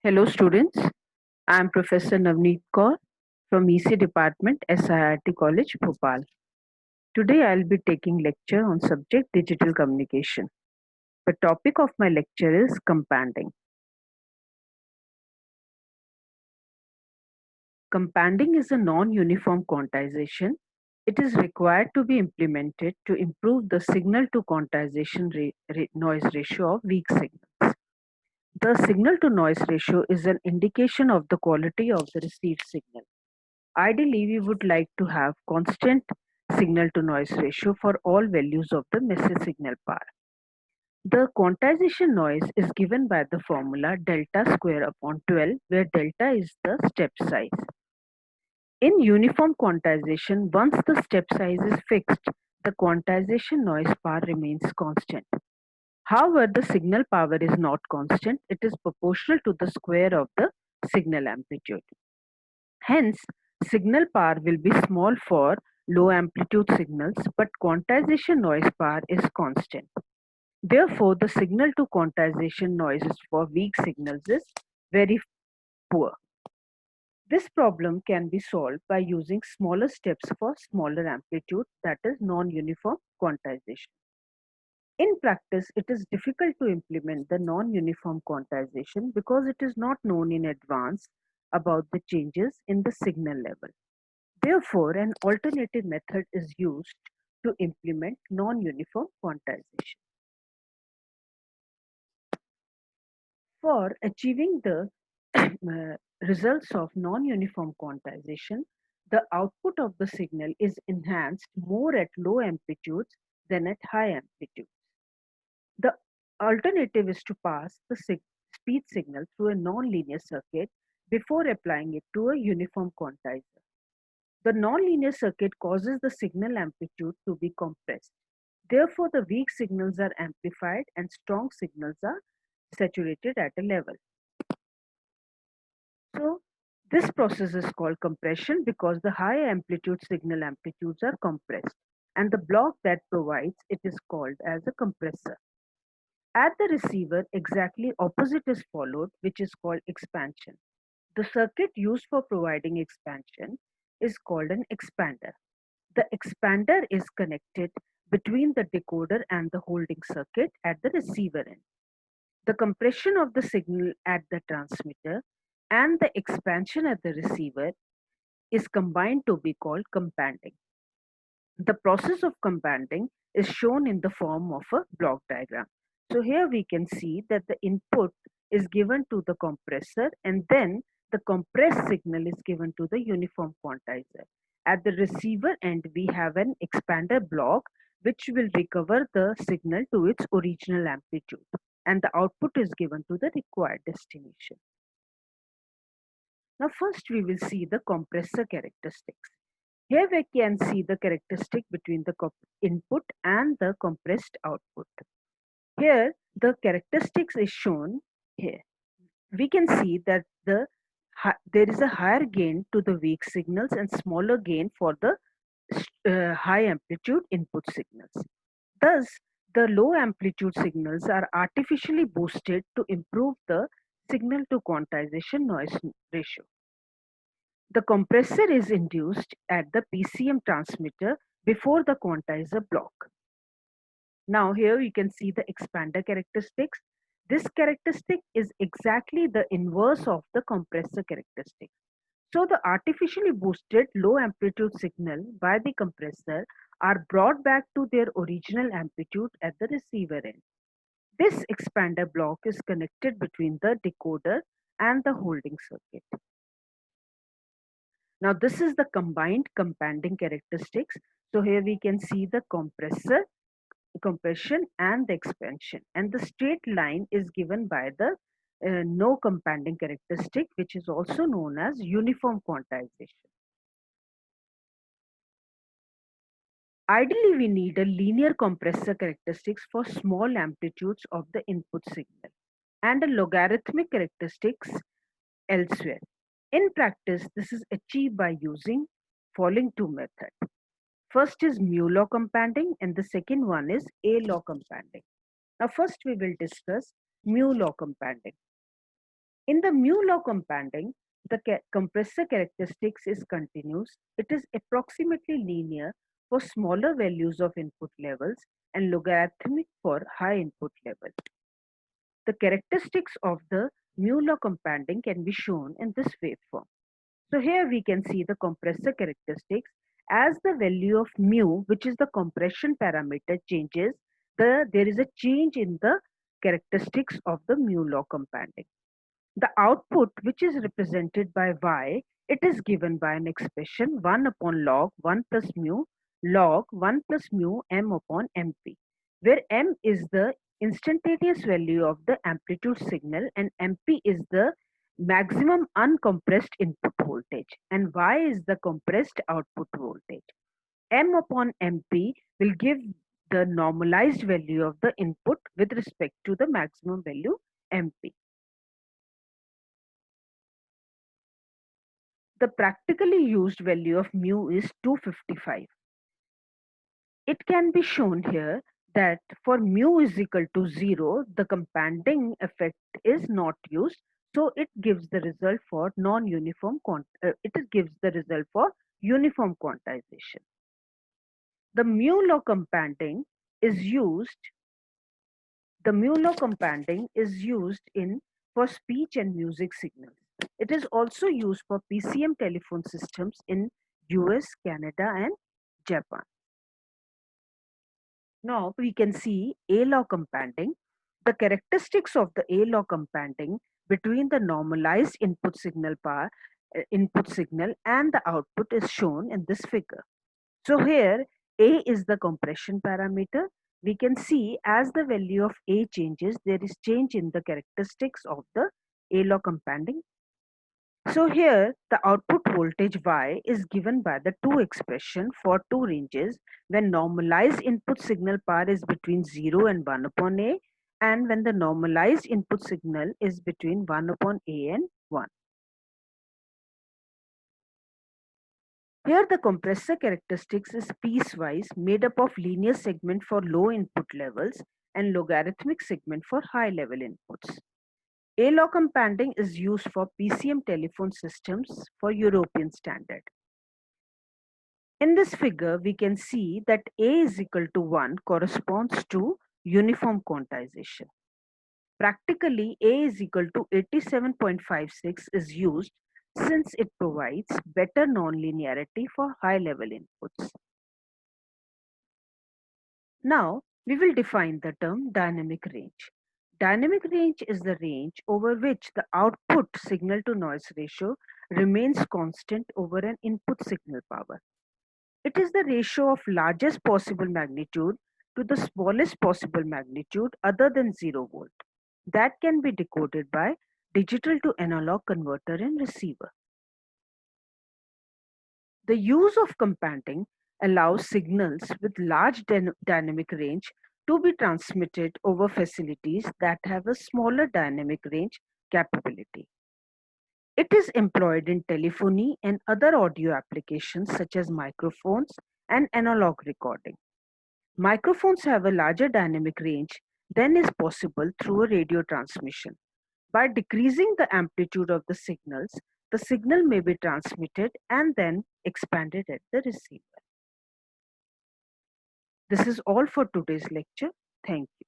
Hello students, I am Professor Navneet Kaur from EC Department, SIRT College, Bhopal. Today I will be taking lecture on subject digital communication. The topic of my lecture is companding. Companding is a non-uniform quantization. It is required to be implemented to improve the signal to quantization noise ratio of weak signals. The signal to noise ratio is an indication of the quality of the received signal. Ideally, we would like to have constant signal to noise ratio for all values of the message signal power. The quantization noise is given by the formula delta square upon 12, where delta is the step size. In uniform quantization, once the step size is fixed, the quantization noise power remains constant. However, the signal power is not constant, it is proportional to the square of the signal amplitude. Hence, signal power will be small for low amplitude signals, but quantization noise power is constant. Therefore, the signal to quantization noises for weak signals is very poor. This problem can be solved by using smaller steps for smaller amplitude, that is non-uniform quantization. In practice, it is difficult to implement the non-uniform quantization because it is not known in advance about the changes in the signal level. Therefore, an alternative method is used to implement non-uniform quantization. For achieving the results of non-uniform quantization, the output of the signal is enhanced more at low amplitudes than at high amplitudes. The alternative is to pass the speed signal through a non-linear circuit before applying it to a uniform quantizer. The nonlinear circuit causes the signal amplitude to be compressed. Therefore, the weak signals are amplified and strong signals are saturated at a level. So, this process is called compression because the high amplitude signal amplitudes are compressed, and the block that provides it is called as a compressor. At the receiver, exactly opposite is followed, which is called expansion. The circuit used for providing expansion is called an expander. The expander is connected between the decoder and the holding circuit at the receiver end. The compression of the signal at the transmitter and the expansion at the receiver is combined to be called companding. The process of companding is shown in the form of a block diagram. So here we can see that the input is given to the compressor and then the compressed signal is given to the uniform quantizer. At the receiver end, we have an expander block which will recover the signal to its original amplitude and the output is given to the required destination. Now first we will see the compressor characteristics. Here we can see the characteristic between the input and the compressed output. Here the characteristics is shown here. We can see that there is a higher gain to the weak signals and smaller gain for the high amplitude input signals. Thus, the low amplitude signals are artificially boosted to improve the signal to quantization noise ratio. The compressor is induced at the PCM transmitter before the quantizer block. Now here you can see the expander characteristics. This characteristic is exactly the inverse of the compressor characteristic. So the artificially boosted low amplitude signal by the compressor are brought back to their original amplitude at the receiver end. This expander block is connected between the decoder and the holding circuit. Now this is the combined companding characteristics. So here we can see the compression and the expansion, and the straight line is given by the no companding characteristic, which is also known as uniform quantization. Ideally, we need a linear compressor characteristics for small amplitudes of the input signal and a logarithmic characteristics elsewhere. In practice, this is achieved by using following two methods. First is mu law companding and the second one is A law companding. Now first we will discuss mu law companding. In the mu-law compounding, the compressor characteristics is continuous. It is approximately linear for smaller values of input levels and logarithmic for high input levels. The characteristics of the mu-law compounding can be shown in this waveform. So here we can see the compressor characteristics as the value of mu, which is the compression parameter, changes, there is a change in the characteristics of the mu-law compounding. The output, which is represented by y, it is given by an expression 1 upon log 1 plus mu log 1 plus mu m upon mp, where m is the instantaneous value of the amplitude signal and mp is the maximum uncompressed input voltage and y is the compressed output voltage. M upon mp will give the normalized value of the input with respect to the maximum value mp. The practically used value of mu is 255. It can be shown here that for mu is equal to 0, the compounding effect is not used. So it gives the result for non-uniform, it gives the result for uniform quantization. The mu law compounding is used, the mu law compounding is used in for speech and music signals. It is also used for PCM telephone systems in US, Canada, and Japan. Now we can see A-law compounding. The characteristics of the A-law compounding between the normalized input signal and the output is shown in this figure. So here A is the compression parameter. We can see as the value of A changes, there is change in the characteristics of the A-law compounding. So here the output voltage Y is given by the two expression for two ranges when normalized input signal power is between 0 and 1 upon A and when the normalized input signal is between 1 upon A and 1. Here the compressor characteristics is piecewise made up of linear segment for low input levels and logarithmic segment for high level inputs. A-law compounding is used for PCM telephone systems for European standard. In this figure, we can see that A is equal to 1 corresponds to uniform quantization. Practically, A is equal to 87.56 is used since it provides better nonlinearity for high-level inputs. Now, we will define the term dynamic range. Dynamic range is the range over which the output signal to noise ratio remains constant over an input signal power. It is the ratio of largest possible magnitude to the smallest possible magnitude other than 0 volt that can be decoded by digital to analog converter in receiver. The use of compounding allows signals with large dynamic range to be transmitted over facilities that have a smaller dynamic range capability. It is employed in telephony and other audio applications such as microphones and analog recording. Microphones have a larger dynamic range than is possible through a radio transmission. By decreasing the amplitude of the signal may be transmitted and then expanded at the receiver. This is all for today's lecture. Thank you.